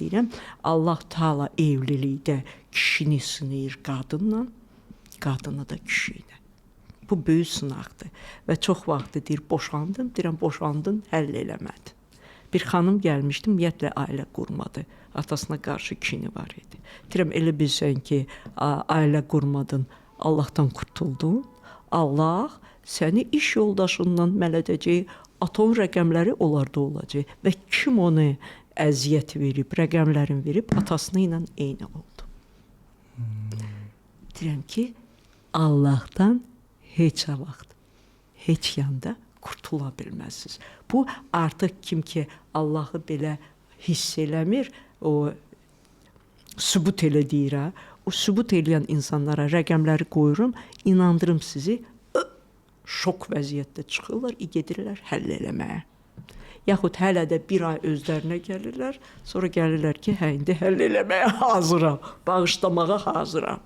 deyirəm, Allah Taala evlilikdə kişini sınayır qadınla, qadını da kişi ilə. Bu böyük sınaqdır və çox vaxt deyir, boşandım, deyirəm, boşandın, həll eləmədi. Bir xanım gəlmişdi, ümumiyyətlə ailə qurmadı. Atasına qarşı kini var idi. Deyirəm, elə bilsən ki, ailə qurmadın, Allahdan kurtuldun. Allah səni iş yoldaşından mələdəcək, atom rəqəmləri onlarda olacaq və kim onu əziyyət verib, rəqəmlərin verib, atasına ilə eyni oldu. Deyirəm ki, Allahdan heç vaxt, heç yanda kurtula bilməzsiniz. Bu artıq kim ki Allahı belə hiss eləmir, o sübut elə deyir, o sübut eləyən insanlara rəqəmləri qoyurum, inandırım sizi, şok vəziyyətdə çıxırlar, gedirlər həll eləməyə. Yaxud hələ də bir ay özlərinə gəlirlər, sonra gəlirlər ki, hə, indi həll eləməyə hazıram, bağışlamağa hazıram.